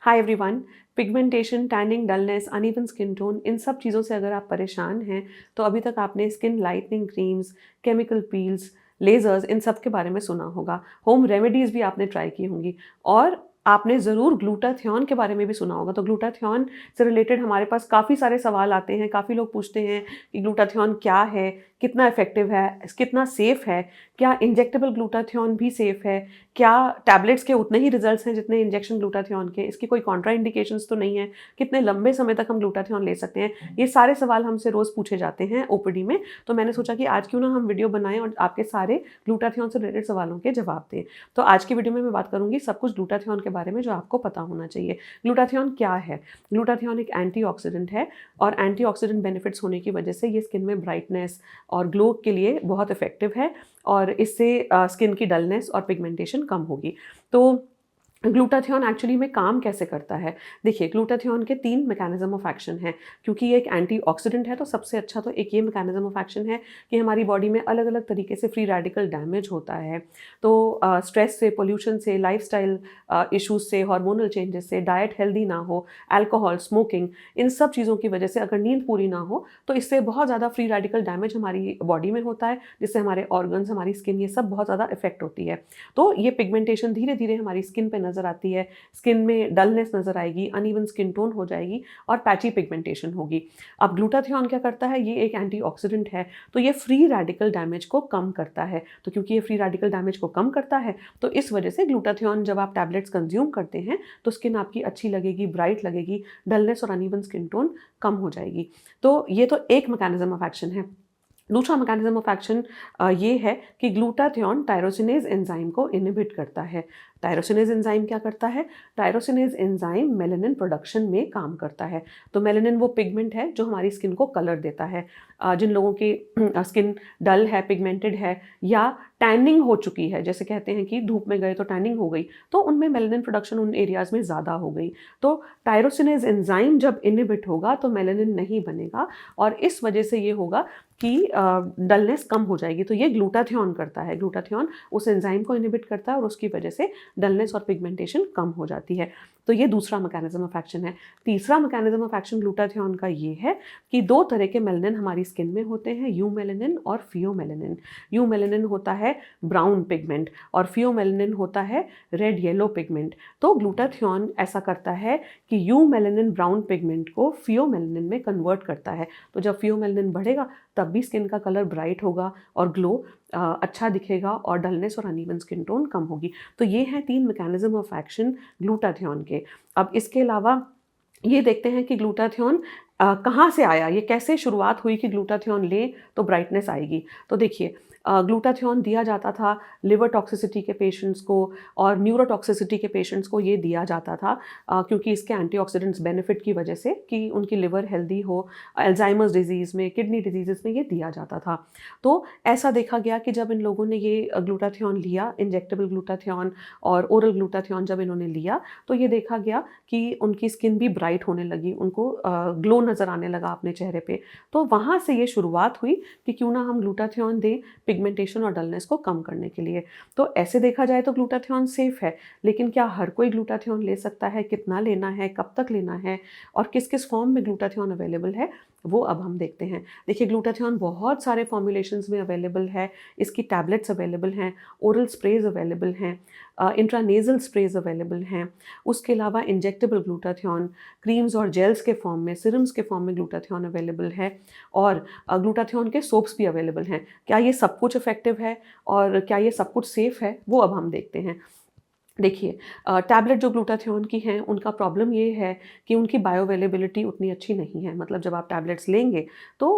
हाय everyone. Pigmentation, tanning, dullness, uneven skin tone, इन सब चीज़ों से अगर आप परेशान हैं तो अभी तक आपने skin lightening creams, chemical peels, lasers, इन सब के बारे में सुना होगा। होम रेमेडीज़ भी आपने ट्राई की होंगी और आपने ज़रूर ग्लूटाथियोन के बारे में भी सुना होगा। तो ग्लूटाथियोन से रिलेटेड हमारे पास काफ़ी सारे सवाल आते हैं। काफ़ी लोग पूछते हैं कि ग्लूटाथियोन क्या है, कितना इफेक्टिव है, कितना सेफ़ है, क्या इंजेक्टेबल ग्लूटाथियोन भी सेफ़ है, क्या टैबलेट्स के उतने ही रिजल्ट्स हैं जितने इंजेक्शन ग्लूटाथियोन के, इसकी कोई कॉन्ट्राइंडिकेशंस तो नहीं है, कितने लंबे समय तक हम ग्लूटाथियोन ले सकते हैं। ये सारे सवाल हमसे रोज़ पूछे जाते हैं ओपीडी में। तो मैंने सोचा कि आज क्यों ना हम वीडियो बनाएं और आपके सारे ग्लूटाथियोन से रिलेटेड सवालों के जवाब दें। तो आज की वीडियो में मैं बात करूंगी सब कुछ ग्लूटाथियोन के बारे में जो आपको पता होना चाहिए। ग्लूटाथियोन क्या है? ग्लूटाथियोन एक एंटीऑक्सीडेंट है और एंटीऑक्सीडेंट बेनिफिट्स होने की वजह से ये स्किन में ब्राइटनेस और ग्लो के लिए बहुत इफेक्टिव है और इससे स्किन की डलनेस और पिगमेंटेशन कम होगी। तो ग्लूटाथियोन एक्चुअली में काम कैसे करता है? देखिए, ग्लूटाथियोन के 3 मैकेनिज्म ऑफ एक्शन हैं। क्योंकि ये एक एंटीऑक्सीडेंट है तो सबसे अच्छा तो एक ये मैकेनिज्म ऑफ एक्शन है कि हमारी बॉडी में अलग अलग तरीके से फ्री रेडिकल डैमेज होता है। तो स्ट्रेस से, पोल्यूशन से, लाइफस्टाइल इश्यूज से, हार्मोनल चेंजेस से, डाइट हेल्दी ना हो, अल्कोहल, स्मोकिंग, इन सब चीज़ों की वजह से अगर नींद पूरी ना हो तो इससे बहुत ज़्यादा फ्री रेडिकल डैमेज हमारी बॉडी में होता है, जिससे हमारे ऑर्गन्स, हमारी स्किन, ये सब बहुत ज़्यादा इफेक्ट होती है। तो ये पिगमेंटेशन धीरे धीरे हमारी स्किन पे नज़र आती है। स्किन में डलनेस नज़र आएगी, अनइवन स्किन टोन हो जाएगी और पैची पिगमेंटेशन होगी। अब ग्लूटाथियोन क्या करता है? ये एक एंटीऑक्सीडेंट है तो ये फ्री रेडिकल डैमेज को कम करता है। तो क्योंकि ये फ्री रेडिकल डैमेज को कम करता है तो इस वजह से ग्लूटाथियोन जब आप टैबलेट्स कंज्यूम करते हैं तो स्किन आपकी अच्छी लगेगी, ब्राइट लगेगी, डलनेस और अनइवन स्किन टोन कम हो जाएगी। तो ये तो एक मैकेनिज्म ऑफ एक्शन है। दूसरा मैकेनिज्म ऑफ एक्शन ये है कि ग्लूटाथियोन टायरोसिनेज एंजाइम को इनहिबिट करता है। टायरोसिनेज एंजाइम क्या करता है? टायरोसिनेज एंजाइम मेलानिन प्रोडक्शन में काम करता है। तो मेलानिन वो पिगमेंट है जो हमारी स्किन को कलर देता है। जिन लोगों की स्किन डल है, पिगमेंटेड है या टैनिंग हो चुकी है, जैसे कहते हैं कि धूप में गए तो टैनिंग हो गई, तो उनमें मेलानिन प्रोडक्शन उन एरियाज़ में ज़्यादा हो गई। तो टायरोसिनेज एंजाइम जब इनहिबिट होगा तो मेलानिन नहीं बनेगा और इस वजह से ये होगा कि डलनेस कम हो जाएगी। तो ये ग्लूटाथियोन करता है। ग्लूटाथियोन उस एंजाइम को इनहिबिट करता है और उसकी वजह से डलनेस और पिगमेंटेशन कम हो जाती है। तो ये दूसरा मैकेनिज्म ऑफ एक्शन है। तीसरा मैकेनिज्म ऑफ एक्शन ग्लूटाथियोन का ये है कि 2 तरह के मेलानिन हमारी स्किन में होते हैं, यू मेलानिन और फियोमेलानिन। यू मेलानिन होता है ब्राउन पिगमेंट और फियोमेलानिन होता है रेड येलो पिगमेंट। तो ग्लूटाथियोन ऐसा करता है कि यू मेलानिन ब्राउन पिगमेंट को फियोमेलानिन में कन्वर्ट करता है। तो जब फियोमेलानिन बढ़ेगा तब भी स्किन का कलर ब्राइट होगा और ग्लो अच्छा दिखेगा और डलनेस और अनइवन स्किन टोन कम होगी। तो ये हैं 3 मैकेनिज्म ऑफ एक्शन ग्लूटाथियोन के। अब इसके अलावा ये देखते हैं कि ग्लूटाथियोन कहाँ से आया, ये कैसे शुरुआत हुई कि ग्लूटाथियोन लें तो ब्राइटनेस आएगी। तो देखिए, ग्लूटाथियोन दिया जाता था लिवर टॉक्सिसिटी के पेशेंट्स को और न्यूरोटॉक्सिसिटी के पेशेंट्स को ये दिया जाता था क्योंकि इसके एंटीऑक्सीडेंट्स बेनिफिट की वजह से कि उनकी लिवर हेल्दी हो। अल्जाइमर्स डिजीज़ में, किडनी डिजीज़ में ये दिया जाता था। तो ऐसा देखा गया कि जब इन लोगों ने ये ग्लूटाथियोन लिया, इंजेक्टेबल ग्लूटाथियोन और ओरल ग्लूटाथियोन जब इन्होंने लिया तो ये देखा गया कि उनकी स्किन भी ब्राइट होने लगी, उनको ग्लो नज़र आने लगा अपने चेहरे पे। तो वहाँ से ये शुरुआत हुई कि क्यों ना हम ग्लूटाथियोन दें पिगमेंटेशन और डलनेस को कम करने के लिए। तो ऐसे देखा जाए तो ग्लूटाथियोन सेफ है, लेकिन क्या हर कोई ग्लूटाथियोन ले सकता है? कितना लेना है, कब तक लेना है और किस किस फॉर्म में ग्लूटाथियोन अवेलेबल है, वो अब हम देखते हैं। देखिए, ग्लूटाथियोन बहुत सारे फॉर्मुलेशंस में अवेलेबल है। इसकी टैबलेट्स अवेलेबल हैं, ओरल स्प्रेज अवेलेबल हैं, इंट्रानेजल स्प्रेज अवेलेबल हैं। उसके अलावा इंजेक्टेबल ग्लूटाथियोन क्रीम्स और जेल्स के फॉर्म में, सिरम्स के फॉर्म में ग्लूटाथियोन अवेलेबल है और ग्लूटाथियोन के सोप्स भी अवेलेबल हैं। क्या ये सब कुछ इफेक्टिव है और क्या ये सब कुछ सेफ़ है, वो अब हम देखते हैं। देखिए, टैबलेट जो ग्लूटाथियोन की हैं उनका प्रॉब्लम ये है कि उनकी बायोअवेलेबिलिटी उतनी अच्छी नहीं है। मतलब जब आप टैबलेट्स लेंगे तो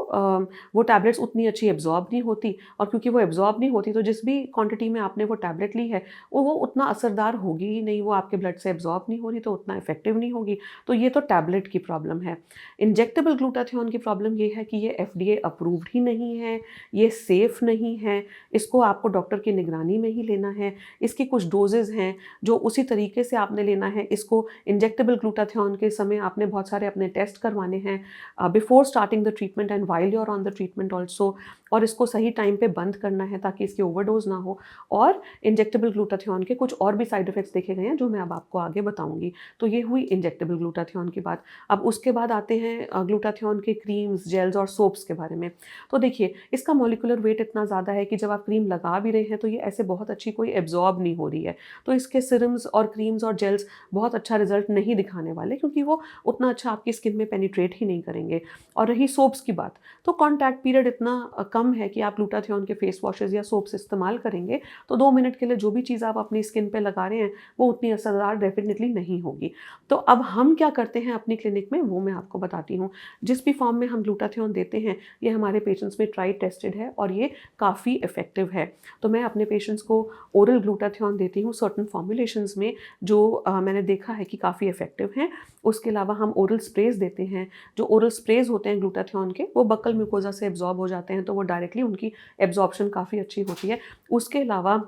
वो टैबलेट्स उतनी अच्छी एब्जॉर्ब नहीं होती और क्योंकि वो एब्जॉर्ब नहीं होती तो जिस भी क्वांटिटी में आपने वो टैबलेट ली है वो उतना असरदार होगी ही नहीं, वो आपके ब्लड से एब्जॉर्ब नहीं हो रही तो उतना इफेक्टिव नहीं होगी। तो ये तो टैबलेट की प्रॉब्लम है। इंजेक्टेबल ग्लूटाथियोन की प्रॉब्लम ये है कि ये FDA अप्रूव्ड ही नहीं है, ये सेफ़ नहीं है, इसको आपको डॉक्टर की निगरानी में ही लेना है। इसकी कुछ डोजेज़ हैं जो उसी तरीके से आपने लेना है। इसको इंजेक्टेबल ग्लूटाथियोन के समय आपने बहुत सारे अपने टेस्ट करवाने हैं before starting the treatment and while you are on the treatment also, और इसको सही टाइम पे बंद करना है ताकि इसकी ओवरडोज ना हो। और इंजेक्टेबल ग्लूटाथियोन के कुछ और भी साइड इफेक्ट्स देखे गए हैं जो मैं अब आपको आगे बताऊंगी। तो ये हुई इंजेक्टेबल ग्लूटाथियोन की बात। अब उसके बाद आते हैं ग्लूटाथियोन के क्रीम्स, जेल्स और सोप्स के बारे में। तो देखिए, इसका मॉलिक्यूलर वेट इतना ज़्यादा है कि जब आप क्रीम लगा भी रहे हैं तो ये ऐसे बहुत अच्छी कोई एब्जॉर्ब नहीं हो रही है। तो इसके सिरम्स और क्रीम्स और जेल्स बहुत अच्छा रिजल्ट नहीं दिखाने वाले, क्योंकि वो उतना अच्छा आपकी स्किन में पेनिट्रेट ही नहीं करेंगे। और रही सोप्स की बात, तो कॉन्टैक्ट पीरियड इतना कम है कि आप ग्लूटाथियोन के फेस वॉशेज़ या सोप्स इस्तेमाल करेंगे तो 2 मिनट के लिए जो भी चीज़ आप अपनी स्किन पे लगा रहे हैं वो उतनी असरदार डेफिनेटली नहीं होगी। तो अब हम क्या करते हैं अपनी क्लिनिक में, वो मैं आपको बताती हूँ। जिस भी फॉर्म में हम ग्लूटाथियोन देते हैं ये हमारे पेशेंट्स में ट्राई टेस्टेड है और ये काफ़ी इफेक्टिव है। तो मैं अपने पेशेंट्स को ओरल ग्लूटाथियोन देती हूँ सर्टन फॉर्मुलेशंस में जो मैंने देखा है कि काफ़ी इफेक्टिव हैं। उसके अलावा हम ओरल स्प्रेज देते हैं। जो ओरल स्प्रेज होते हैं ग्लूटाथियोन के, वो बक्कल म्यूकोजा से एब्जॉर्ब हो जाते हैं, तो वो डायरेक्टली उनकी एब्जॉर्प्शन काफ़ी अच्छी होती है। उसके अलावा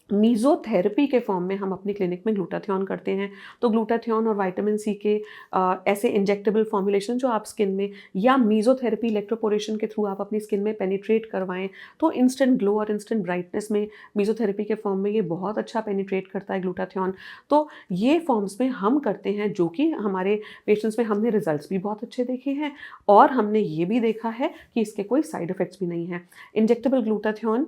मीज़ोथेरेपी के फॉर्म में हम अपनी क्लिनिक में ग्लूटाथियोन करते हैं। तो ग्लूटाथियोन और विटामिन सी के ऐसे इंजेक्टेबल फॉर्मुलेशन जो आप स्किन में या मीज़ोथेरेपी इलेक्ट्रोपोरेशन के थ्रू आप अपनी स्किन में पेनिट्रेट करवाएं तो इंस्टेंट ग्लो और इंस्टेंट ब्राइटनेस में मीज़ोथेरेपी के फॉर्म में ये बहुत अच्छा पेनिट्रेट करता है ग्लूटाथियोन। तो ये फॉर्म्स में हम करते हैं जो कि हमारे पेशेंट्स में हमने रिजल्ट्स भी बहुत अच्छे देखे हैं और हमने ये भी देखा है कि इसके कोई साइड इफ़ेक्ट्स भी नहीं हैं। इंजेक्टेबल ग्लूटाथियोन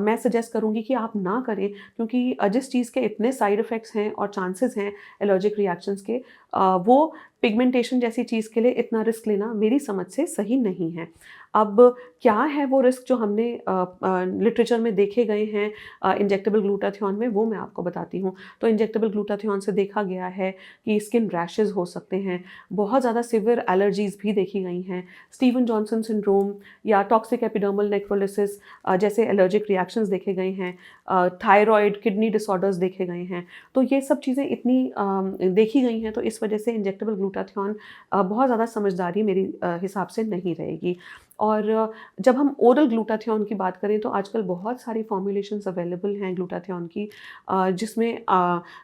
मैं सजेस्ट करूँगी कि आप ना करें, क्योंकि जिस चीज़ के इतने साइड इफ़ेक्ट्स हैं और चांसेस हैं एलर्जिक रिएक्शंस के, वो पिगमेंटेशन जैसी चीज़ के लिए इतना रिस्क लेना मेरी समझ से सही नहीं है। अब क्या है वो रिस्क जो हमने लिटरेचर में देखे गए हैं इंजेक्टेबल ग्लूटाथियोन में, वो मैं आपको बताती हूँ। तो इंजेक्टेबल ग्लूटाथियोन से देखा गया है कि स्किन रैशेज़ हो सकते हैं, बहुत ज़्यादा सिवियर एलर्जीज़ भी देखी गई हैं, स्टीवन जॉनसन सिंड्रोम या टॉक्सिक एपिडर्मल नेक्रोलिसिस जैसे एलर्जिक रिएक्शंस देखे गए हैं, थायराइड, किडनी डिसऑर्डर्स देखे गए हैं। तो ये सब चीज़ें इतनी देखी गई हैं, तो इस वजह से इंजेक्टेबल ग्लूटाथियोन बहुत ज़्यादा समझदारी मेरी हिसाब से नहीं रहेगी। और जब हम ओरल ग्लूटाथियोन की बात करें तो आजकल बहुत सारी फॉर्मुलेशंस अवेलेबल हैं ग्लूटाथियोन की, जिसमें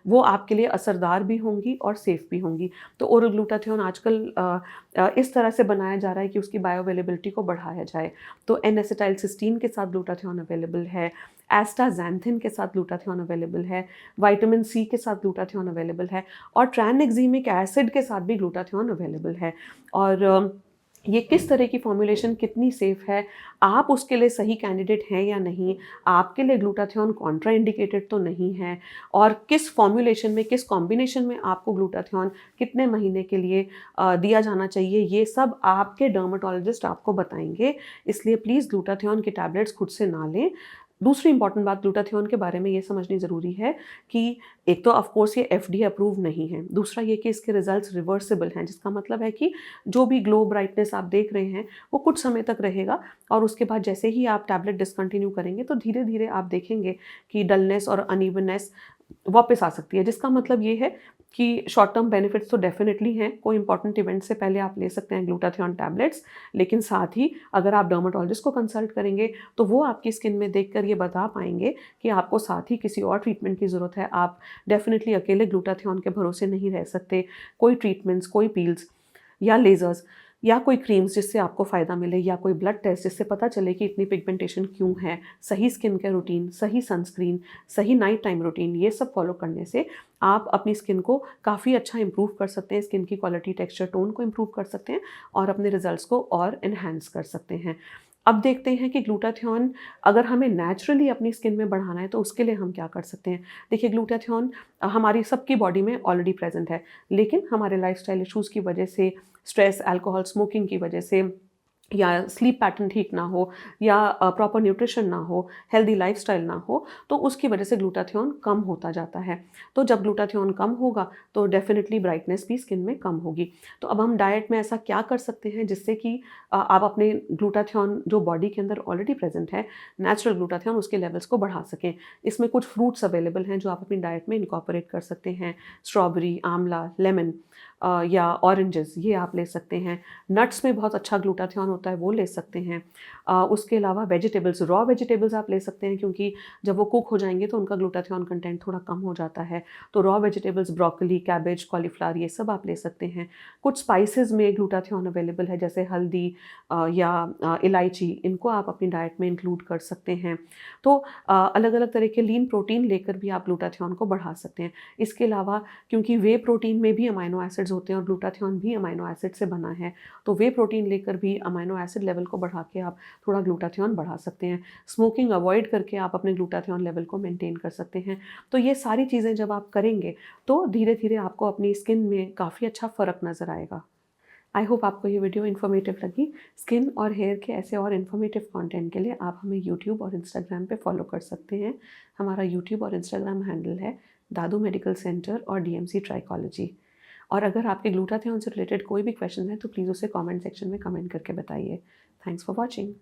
वो आपके लिए असरदार भी होंगी और सेफ़ भी होंगी। तो ओरल ग्लूटाथियोन आजकल इस तरह से बनाया जा रहा है कि उसकी बायोअवेलेबिलिटी को बढ़ाया जाए। तो N-एसिटाइलसिस्टीन के साथ ग्लूटाथियोन अवेलेबल है, एस्टाज़ैंथिन के साथ ग्लूटाथियोन अवेलेबल है, विटामिन सी के साथ ग्लूटाथियोन अवेलेबल है और ट्रांएक्सिमिक एसिड के साथ भी ग्लूटाथियोन अवेलेबल है। और ये किस तरह की फॉर्मुलेशन कितनी सेफ़ है, आप उसके लिए सही कैंडिडेट हैं या नहीं, आपके लिए ग्लूटाथियोन कॉन्ट्रा इंडिकेटेड तो नहीं है, और किस फॉर्मुलेशन में, किस कॉम्बिनेशन में आपको ग्लूटाथियोन कितने महीने के लिए दिया जाना चाहिए, ये सब आपके डर्मेटोलॉजिस्ट आपको बताएंगे। इसलिए प्लीज़ ग्लूटाथियोन के टैबलेट्स खुद से ना लें। दूसरी इंपॉर्टेंट बात ग्लूटाथियोन के बारे में ये समझनी ज़रूरी है कि एक तो ऑफ कोर्स ये एफडीए अप्रूव नहीं है, दूसरा ये कि इसके रिजल्ट्स रिवर्सिबल हैं, जिसका मतलब है कि जो भी ग्लो ब्राइटनेस आप देख रहे हैं वो कुछ समय तक रहेगा और उसके बाद जैसे ही आप टैबलेट डिसकंटिन्यू करेंगे तो धीरे धीरे आप देखेंगे कि डलनेस और अनइवननेस वापस आ सकती है, जिसका मतलब ये है कि शॉर्ट टर्म बेनिफिट्स तो डेफिनेटली हैं। कोई इंपॉर्टेंट इवेंट से पहले आप ले सकते हैं ग्लूटाथियोन टैबलेट्स, लेकिन साथ ही अगर आप डर्मेटोलॉजिस्ट को कंसल्ट करेंगे तो वो आपकी स्किन में देखकर ये बता पाएंगे कि आपको साथ ही किसी और ट्रीटमेंट की ज़रूरत है। आप डेफिनेटली अकेले ग्लूटाथियोन के भरोसे नहीं रह सकते। कोई ट्रीटमेंट्स, कोई पील्स या लेज़र्स या कोई क्रीम्स जिससे आपको फ़ायदा मिले या कोई ब्लड टेस्ट जिससे पता चले कि इतनी पिगमेंटेशन क्यों है, सही स्किन केयर रूटीन, सही सनस्क्रीन, सही नाइट टाइम रूटीन, ये सब फॉलो करने से आप अपनी स्किन को काफ़ी अच्छा इंप्रूव कर सकते हैं, स्किन की क्वालिटी, टेक्सचर, टोन को इंप्रूव कर सकते हैं और अपने रिजल्ट्स को और इन्हेंस कर सकते हैं। अब देखते हैं कि ग्लूटाथियोन अगर हमें नेचुरली अपनी स्किन में बढ़ाना है तो उसके लिए हम क्या कर सकते हैं। देखिए, ग्लूटाथियोन हमारी सबकी बॉडी में ऑलरेडी प्रेजेंट है, लेकिन हमारे लाइफस्टाइल इश्यूज़ की वजह से, स्ट्रेस, अल्कोहल, स्मोकिंग की वजह से या स्लीप पैटर्न ठीक ना हो या प्रॉपर न्यूट्रिशन ना हो, हेल्दी लाइफस्टाइल ना हो, तो उसकी वजह से ग्लूटाथियोन कम होता जाता है। तो जब ग्लूटाथियोन कम होगा तो डेफिनेटली ब्राइटनेस भी स्किन में कम होगी। तो अब हम डाइट में ऐसा क्या कर सकते हैं जिससे कि आप अपने ग्लूटाथियोन जो बॉडी के अंदर ऑलरेडी प्रेजेंट है, नेचुरल ग्लूटाथियोन, उसके लेवल्स को बढ़ा सकें। इसमें कुछ फ्रूट्स अवेलेबल हैं जो आप अपनी डाइट में इनकॉर्पोरेट कर सकते हैं, स्ट्रॉबेरी, आंवला, लेमन। या ऑरेंजेस ये आप ले सकते हैं। नट्स में बहुत अच्छा ग्लूटाथियोन होता है, वो ले सकते हैं। उसके अलावा वेजिटेबल्स, रॉ वेजिटेबल्स आप ले सकते हैं क्योंकि जब वो कुक हो जाएंगे तो उनका ग्लूटाथियोन कंटेंट थोड़ा कम हो जाता है। तो raw vegetables, broccoli, cabbage, cauliflower ये सब आप ले सकते हैं। कुछ स्पाइसेस में ग्लूटाथियोन अवेलेबल है, जैसे हल्दी या इलायची, इनको आप अपनी डाइट में इंक्लूड कर सकते हैं। तो अलग अलग तरह के लीन प्रोटीन लेकर भी आप ग्लूटाथियोन को बढ़ा सकते हैं। इसके अलावा क्योंकि वे प्रोटीन में भी अमाइनो एसिड्स होते हैं और ग्लूटाथियोन भी अमाइनो एसिड से बना है, तो वे प्रोटीन लेकर भी अमाइनो एसिड लेवल को बढ़ा के आप थोड़ा ग्लूटाथियोन बढ़ा सकते हैं। स्मोकिंग अवॉइड करके आप अपने ग्लूटाथियोन लेवल को मेंटेन कर सकते हैं। तो ये सारी चीज़ें जब आप करेंगे तो धीरे धीरे आपको अपनी स्किन में काफ़ी अच्छा फ़र्क नज़र आएगा। आई होप आपको ये वीडियो इन्फॉर्मेटिव लगी। स्किन और हेयर के ऐसे और इन्फॉर्मेटिव कंटेंट के लिए आप हमें यूट्यूब और इंस्टाग्राम पे फॉलो कर सकते हैं। हमारा यूट्यूब और इंस्टाग्राम हैंडल है दादू मेडिकल सेंटर और डीएमसी ट्राइकोलॉजी। और अगर आपके ग्लूटाथियोन से रिलेटेड कोई भी क्वेश्चन है तो प्लीज़ उसे कमेंट सेक्शन में कमेंट करके बताइए। Thanks for watching.